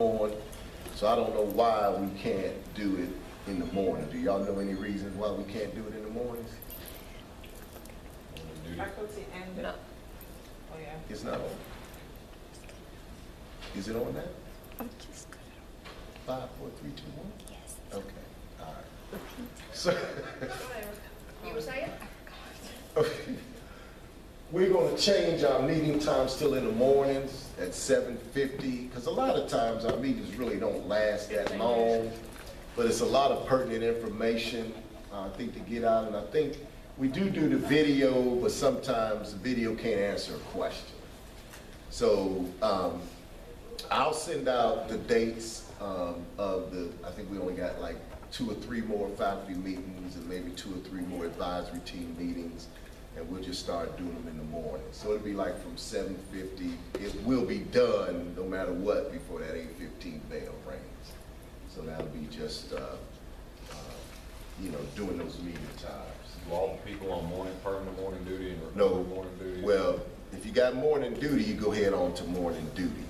on, so I don't know why we can't do it in the morning. Do y'all know any reasons why we can't do it in the mornings? Faculty and No. oh yeah. It's not on. Is it on now? I'm just 5, 4, 3, 2, 1? yes. Okay, all right. So, You were saying? we're gonna change our meeting time still in the mornings at 7:50, because a lot of times our meetings really don't last that 15 long, minutes. but it's a lot of pertinent information, I think, to get out, and I think we do the video, but sometimes the video can't answer a question. So, I'll send out the dates of the, I think we only got like 2 or 3 more faculty meetings and maybe 2 or 3 more advisory team meetings, and we'll just start doing them in the morning. So it'll be like from 7:50, it will be done no matter what before that 8:15 bell rings. So that'll be just, doing those meeting times. Do all the people on permanent morning duty and No, recruited morning duty? well, if you got morning duty, you go ahead on to morning duty.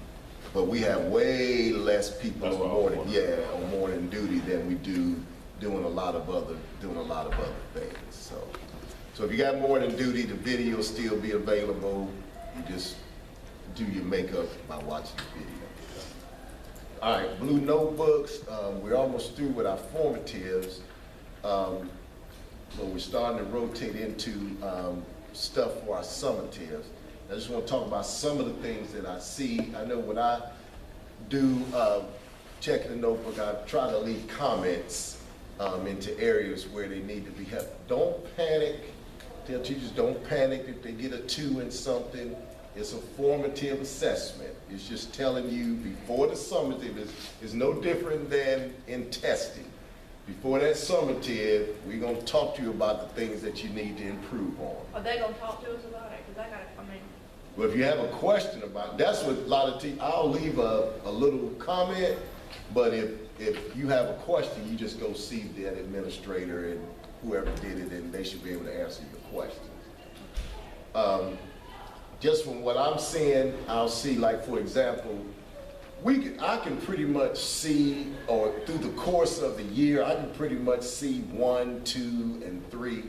But we have way less people That's on what I was morning, wondering. on morning duty than we do doing a lot of other things. So if you got morning duty, the video will still be available. You just do your makeup by watching the video. All right, blue notebooks. We're almost through with our formatives. But we're starting to rotate into stuff for our summatives. I just want to talk about some of the things that I see. I know when I do check in the notebook, I try to leave comments into areas where they need to be helped. Don't panic. Tell teachers don't panic if they get a 2 in something. It's a formative assessment. It's just telling you before the summative is no different than in testing. Before that summative, we're going to talk to you about the things that you need to improve on. Are they gonna talk to us about it? Cause I mean. Well, if you have a question about, that's what a lot of teachers, I'll leave a little comment, but if you have a question, you just go see that administrator and whoever did it, and they should be able to answer your questions. Just from what I'm seeing, I'll see, like, for example, I can pretty much see, or through the course of the year, I can pretty much see 1, 2, and 3.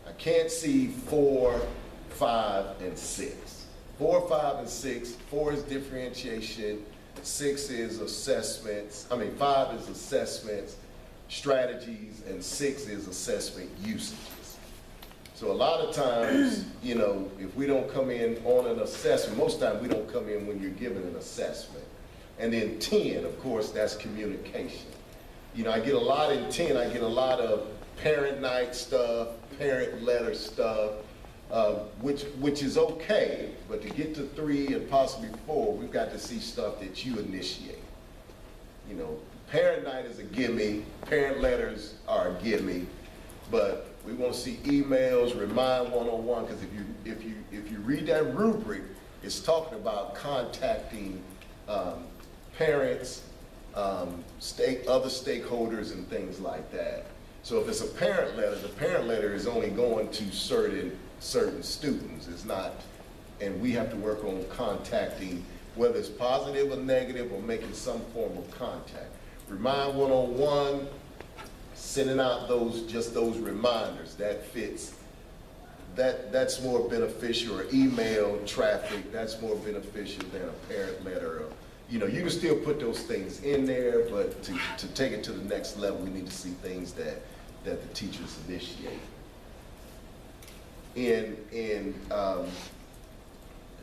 I can't see 4, 5, and 6. 4, 5, and 6. 4 is differentiation. 6 is assessments. 5 is assessments, strategies, and 6 is assessment usages. So a lot of times, if we don't come in on an assessment, most times we don't come in when you're given an assessment. And then 10, of course, that's communication. I get a lot in 10, I get a lot of parent night stuff, parent letter stuff, which is okay, but to get to 3 and possibly 4, we've got to see stuff that you initiate. Parent night is a gimme, parent letters are a gimme, but we want to see emails, remind one-on-one, because if you read that rubric, it's talking about contacting parents, other stakeholders, and things like that. So if it's a parent letter, the parent letter is only going to certain students. It's not, and we have to work on contacting, whether it's positive or negative, or making some form of contact. Remind one-on-one, sending out those reminders, that fits. That's more beneficial, or email traffic, that's more beneficial than a parent letter. You can still put those things in there, but to take it to the next level, we need to see things that the teachers initiate. In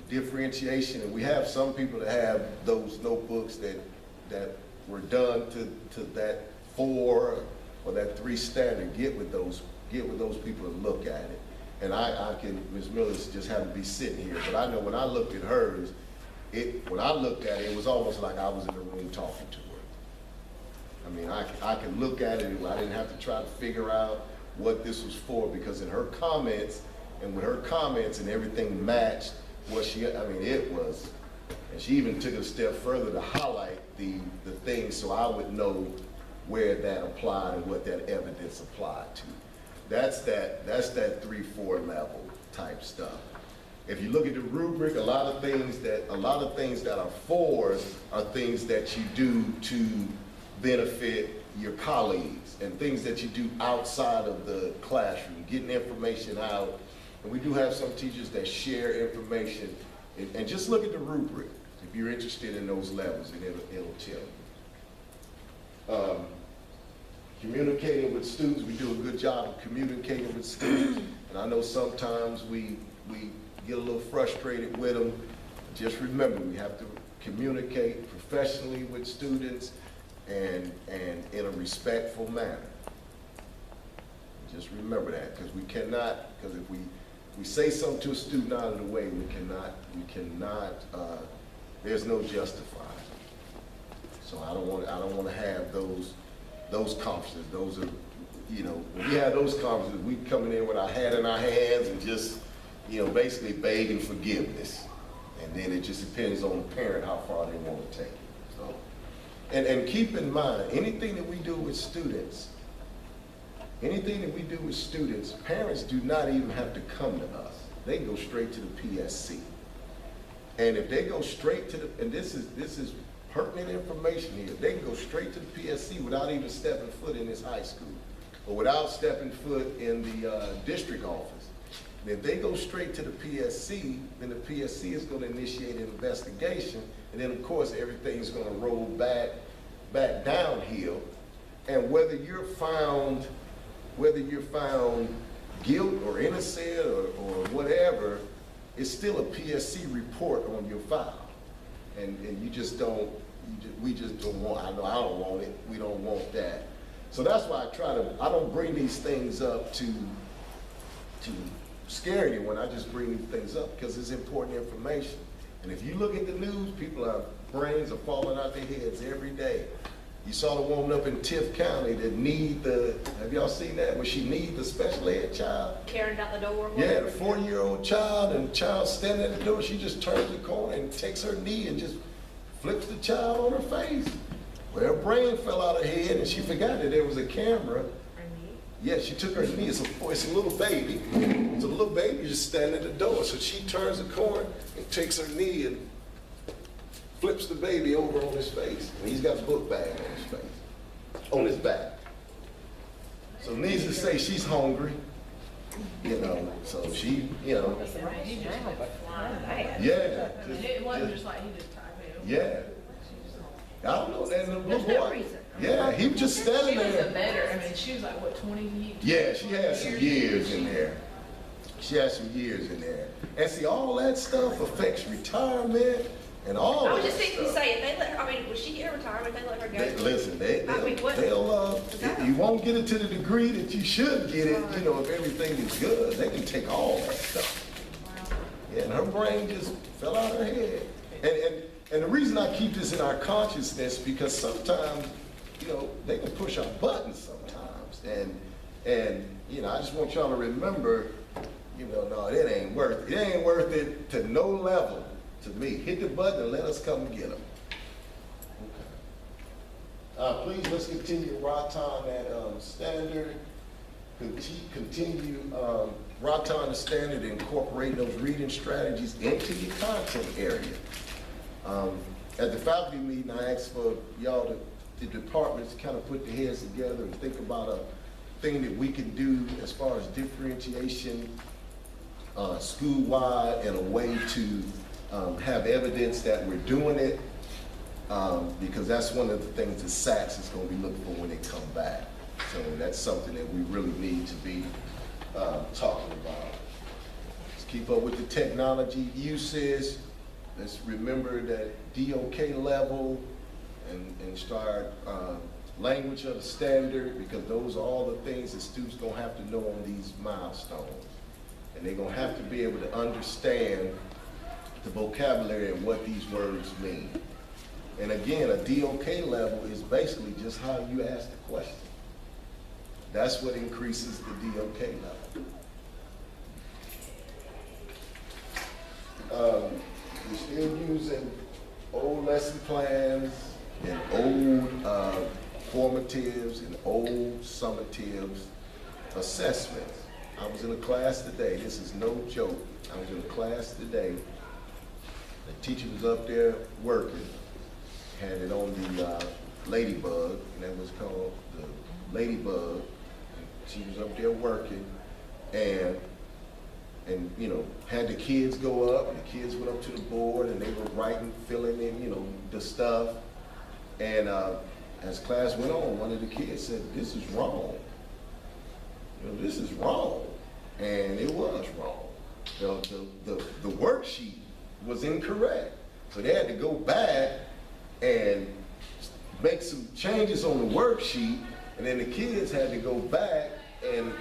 differentiation, and we have some people that have those notebooks that were done to that 4 or that 3 standard. Get with those people and look at it. And I can, Ms. Miller's just happened to be sitting here, but I know when I looked at hers, when I looked at it, it was almost like I was in the room talking to her. I could look at it, and I didn't have to try to figure out what this was for, because in her comments, and with her comments and everything matched what it was, and she even took it a step further to highlight the things so I would know where that applied and what that evidence applied to. That's that 3-4 level type stuff. If you look at the rubric, a lot of things that are fours are things that you do to benefit your colleagues and things that you do outside of the classroom, getting information out. And we do have some teachers that share information. And just look at the rubric if you're interested in those levels, and it'll tell you. Communicating with students, we do a good job of communicating with students. And I know sometimes we get a little frustrated with them. Just remember, we have to communicate professionally with students and in a respectful manner. Just remember that, because we cannot, because if we say something to a student out of the way, we cannot, there's no justifying. So I don't want to have those conferences. Those are, you know, when we have those conferences, we coming in with our hat in our hands and just, you know, basically begging forgiveness. And then it just depends on the parent how far they want to take it. So, and keep in mind, anything that we do with students, parents do not even have to come to us. They go straight to the PSC. And if they go straight to the, and this is pertinent information here, they can go straight to the PSC without even stepping foot in this high school, or without stepping foot in the district office. And if they go straight to the PSC, then the PSC is going to initiate an investigation, and then of course everything's going to roll back downhill. And whether you're found guilt or innocent or whatever, it's still a PSC report on your file. And we just don't want, I know I don't want it, we don't want that. So that's why I don't bring these things up to scare anyone. I just bring these things up because it's important information. And if you look at the news, brains are falling out their heads every day. You saw the woman up in Tift County that have y'all seen that, where she needs the special ed child? Carried out the door. Yeah, the 4-year-old child, and the child standing at the door, she just turns the corner and takes her knee and just flips the child on her face. Well, her brain fell out of her head and she forgot that there was a camera. Yeah, she took her knee. It's a little baby. It's a little baby just standing at the door. So she turns the corner and takes her knee and flips the baby over on his face. And he's got a book bag on his face, on his back. So needless to say, she's hungry, you know, so she, you know. Yeah. It wasn't just like he just typed it. Yeah. I don't know, and the little There's no boy, reason. yeah, he was just standing She was a there. better, I mean, she was like, what, 20 years? Yeah, she had some years in there. She had some years in there. And see, all that stuff affects retirement and all I was that just thinking, stuff. say, if they let her, I mean, would she get a retirement, they let her go? Listen, I mean, what- you won't get it to the degree that you should get it, you know, if everything is good. They can take all that stuff. Yeah, and her brain just fell out of her head. And the reason I keep this in our consciousness, because sometimes, you know, they can push our buttons sometimes. And you know, I just want y'all to remember, you know, no, it ain't worth it. It ain't worth it to no level to me. Hit the button and let us come and get them. Okay. Please, let's continue Ratan at standard. Continue Ratan at standard, incorporating those reading strategies into your content area. At the faculty meeting, I asked for y'all, the departments, to kind of put their heads together and think about a thing that we can do as far as differentiation school-wide, and a way to have evidence that we're doing it, because that's one of the things that SACS is going to be looking for when they come back. So that's something that we really need to be talking about. Let's keep up with the technology uses. Let's remember that DOK level and start language of the standard, because those are all the things that students gonna have to know on these milestones. And they're gonna have to be able to understand the vocabulary and what these words mean. And again, a DOK level is basically just how you ask the question. That's what increases the DOK level. We're still using old lesson plans and old formatives and old summatives assessments. I was in a class today, this is no joke. I was in a class today. The teacher was up there working, had it on the Ladybug, and that was called the Ladybug. She was up there working, and you know, had the kids go up, and the kids went up to the board, and they were writing, filling in, you know, the stuff. And as class went on, one of the kids said, "This is wrong. You know, this is wrong," and it was wrong. The worksheet was incorrect, so they had to go back and make some changes on the worksheet, and then the kids had to go back and,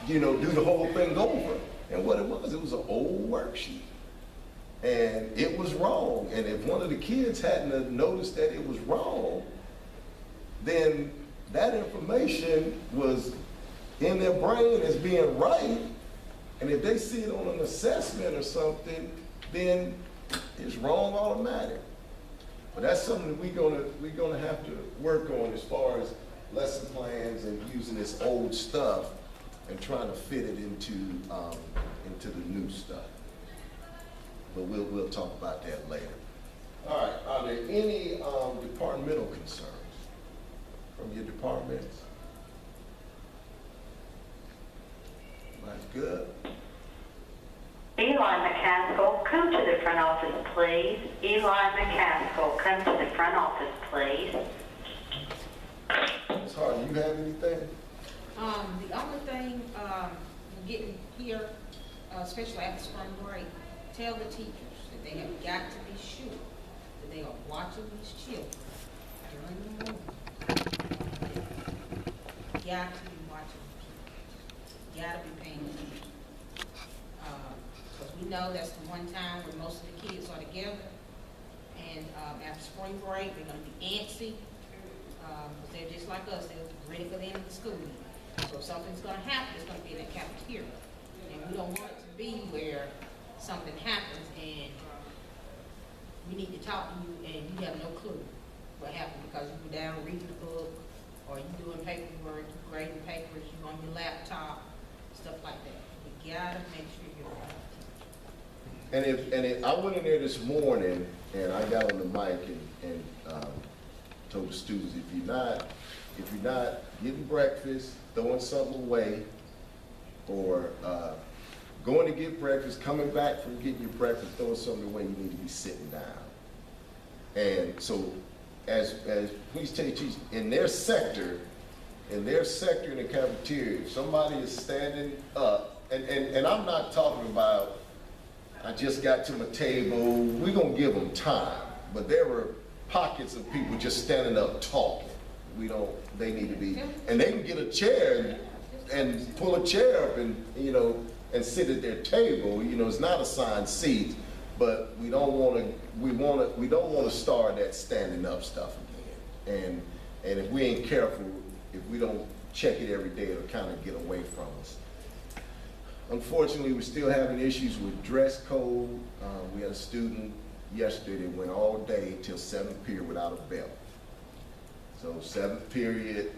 you know, do the whole thing over. And what it was an old worksheet, and it was wrong. And if one of the kids hadn't have noticed that it was wrong, then that information was in their brain as being right. And if they see it on an assessment or something, then it's wrong automatic. But that's something that we're gonna have to work on as far as lesson plans and using this old stuff and trying to fit it into the new stuff. But we'll talk about that later. All right, are there any departmental concerns from your departments? That's good. Eli McCaskill, come to the front office, please. Eli McCaskill, come to the front office, please. Ms. Hardy, you have anything? The only thing, getting here, especially after spring break, tell the teachers that they have got to be sure that they are watching these children during the morning. Got to be watching the kids. Got to be paying attention. Because we know that's the one time when most of the kids are together. And after spring break, they're going to be antsy. They're just like us, they're ready for the end of the school year. So if something's gonna happen, it's gonna be in that cafeteria. And we don't want it to be where something happens and we need to talk to you and you have no clue what happened because you were down reading the book or you doing paperwork, you grading papers, you on your laptop, stuff like that. We gotta make sure you're right. And I went in there this morning and I got on the mic and told the students, if you're not getting breakfast, throwing something away, or going to get breakfast, coming back from getting your breakfast, throwing something away, you need to be sitting down. And so, as police teachers in their sector in the cafeteria, if somebody is standing up, and I'm not talking about, I just got to my table, we're gonna give them time, but there were pockets of people just standing up talking. They need to be, and they can get a chair and pull a chair up and, you know, and sit at their table. You know, it's not assigned seats, but we don't want to start that standing up stuff again. And if we ain't careful, if we don't check it every day, it'll kind of get away from us. Unfortunately, we're still having issues with dress code. We had a student yesterday that went all day till 7th period without a belt. So 7th period,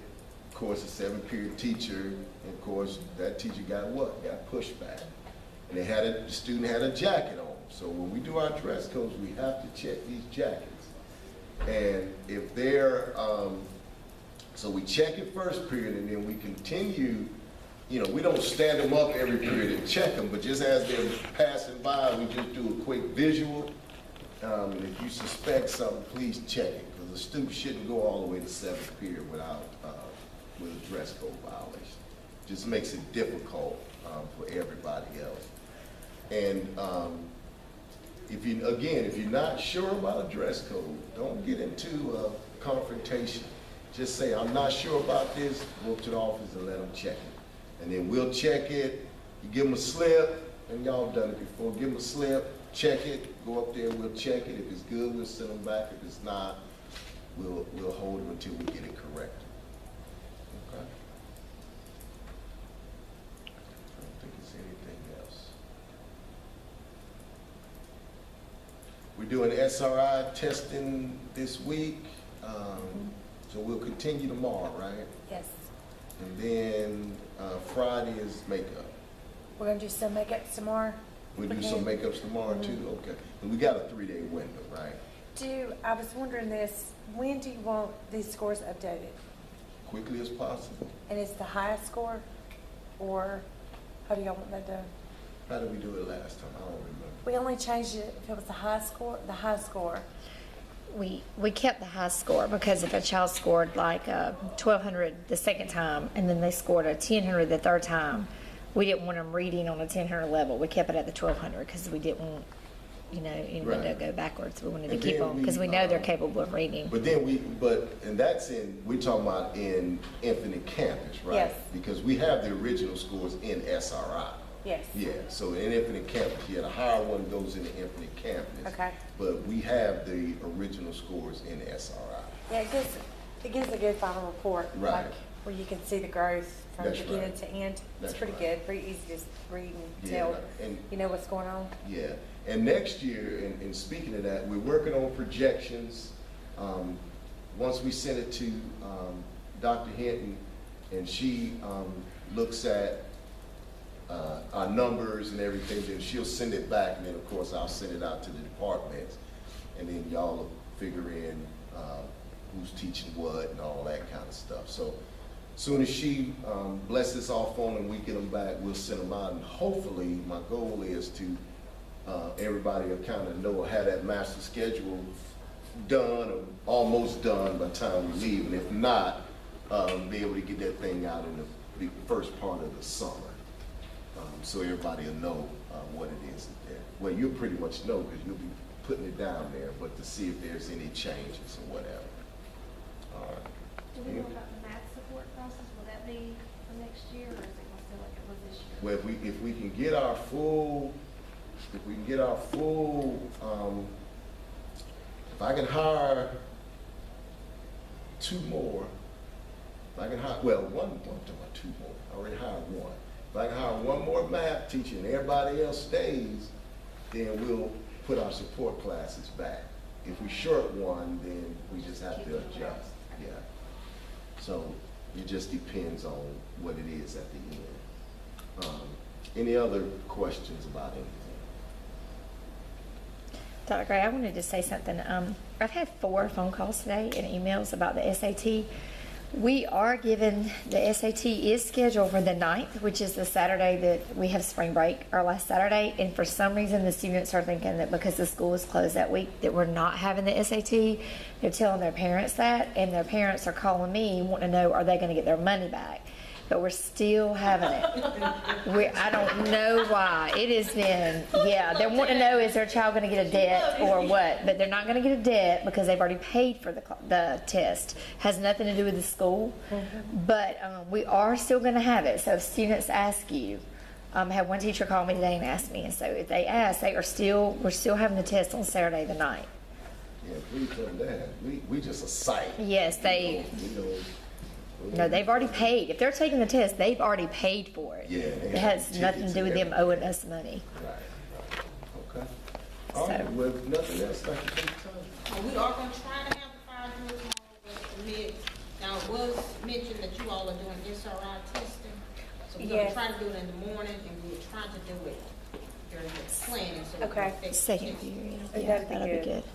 of course, the 7th period teacher, and of course, that teacher got what? Got pushed back. And the student had a jacket on. So when we do our dress codes, we have to check these jackets. And if they're, so we check it first period and then we continue, you know, we don't stand them up every period and check them, but just as they're passing by, we just do a quick visual. And if you suspect something, please check it, because a student shouldn't go all the way to 7th period with a dress code violation. Just makes it difficult for everybody else. And if you're not sure about a dress code, don't get into a confrontation. Just say, I'm not sure about this, go up to the office and let them check it. And then we'll check it, you give them a slip, and y'all done it before, give them a slip, check it, go up there, we'll check it. If it's good, we'll send them back. If it's not, we'll hold them until we get it corrected. Okay? I don't think it's anything else. We're doing SRI testing this week, so we'll continue tomorrow, right? Yes. And then Friday is makeup. We're gonna do some makeup tomorrow. We do Okay. some makeups tomorrow too? Okay. And we got a 3-day window, right? I was wondering this, when do you want these scores updated? Quickly as possible. And it's the highest score? Or how do y'all want that done? How did we do it last time? I don't remember. We only changed it if it was the high score. We kept the high score because if a child scored like 1,200 the second time and then they scored a 1,000 the third time, we didn't want them reading on a 1,000 level. We kept it at the 1,200 because we didn't want, anyone to Right. go backwards. We wanted to And keep then them because we know they're capable of reading. But then and that's we're talking about in Infinite Campus, right? Yes. Because we have the original scores in SRI. Yes. Yeah, so in Infinite Campus, the higher one goes into Infinite Campus. Okay. But we have the original scores in SRI. Yeah, it gives a good final report. Right. Like, where you can see the growth from That's beginning right. to end. It's That's pretty right. good, pretty easy to read and Yeah, tell, and- you know what's going on. Yeah, and next year, and speaking of that, we're working on projections. Once we send it to Dr. Hinton, and she looks at our numbers and everything, then she'll send it back, and then of course I'll send it out to the departments, and then y'all will figure in who's teaching what and all that kind of stuff. So soon as she blesses off on them, we get them back, we'll send them out, and hopefully my goal is to everybody will kind of know or have that master schedule done or almost done by the time we leave, and if not, be able to get that thing out in the first part of the summer. So everybody will know what it is there. Well, you'll pretty much know because you'll be putting it down there, but to see if there's any changes or whatever. All right. Do we know about the math support process? Will that be for next year, or is it gonna stay like it was this year? Well, if we can get our full, if I can hire 2 more, if I can hire, well, one, I'm talking about 2 more, I already hired 1. If I can hire 1 more math teacher and everybody else stays, then we'll put our support classes back. If we short 1, then we just have to adjust, yeah. So it just depends on what it is at the end. Any other questions about anything? Dr. Gray, I wanted to say something. I've had 4 phone calls today and emails about the SAT. We are given, the SAT is scheduled for the 9th, which is the Saturday that we have spring break, our last Saturday. And for some reason, the students are thinking that because the school is closed that week, that we're not having the SAT. They're telling their parents that, and their parents are calling me wanting to know, are they going to get their money back? But we're still having it. I don't know why. It has been, they're wanting to know, is their child going to get a debt or what? But they're not going to get a debt because they've already paid for the test. Has nothing to do with the school. But we are still going to have it. So if students ask you, I had one teacher call me today and ask me, and so if they ask, we're still having the test on Saturday the 9th. Yeah, please tell them that. We just a site. Yes, No, they've already paid. If they're taking the test, they've already paid for it. Yeah, they it have has nothing to do with them tickets and owing us money. Right. Okay. All right, So- well, if nothing else, thank you for your time. We are gonna try to have the fire drill tomorrow, but admit, now it was mentioned that you all are doing SRI testing. So we're gonna Yes. try to do it in the morning, and we were trying to do it during the planning, so. we can Okay. affect Second kids. period. That'd Yeah, be that'll be good. good.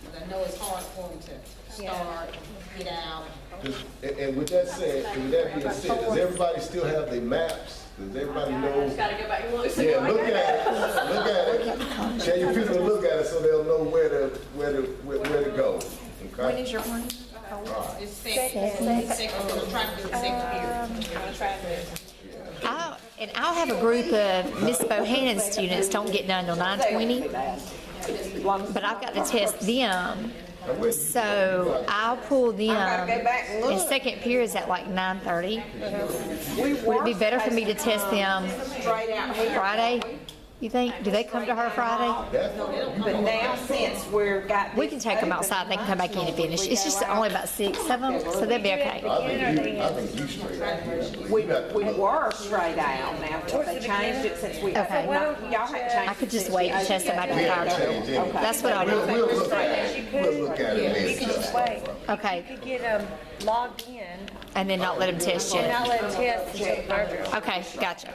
'Cause I know it's hard for them to start, and get out. And with that said, with that being said, does everybody still have their maps? Does everybody know? Just gotta go back and look. Yeah, look at it. Tell your people to look at it so they'll know where to go. When Okay? is your one? All right. It's second, we're gonna try to do it second period. I'll have a group of Miss Bohannon students don't get done till 9:20, but I've got to test them. So I'll pull them, and second period is at like 9:30. Would it be better for me to test them Friday, you think? Do they come to her Friday? But now since We can take them outside, they can come back in and finish. It's just only about 6 of them, so they'll be okay. I think you straight out. we were straight out now, but they changed it since we, Okay. y'all hadn't changed. I could just wait and test them at the We fire haven't drill. changed anything. That's what I'll do. We'll look at it. We'll look at it You can just later. wait. Okay, You could get them logged in and then not let them test and yet. not let them test until the fire drill. Okay, gotcha.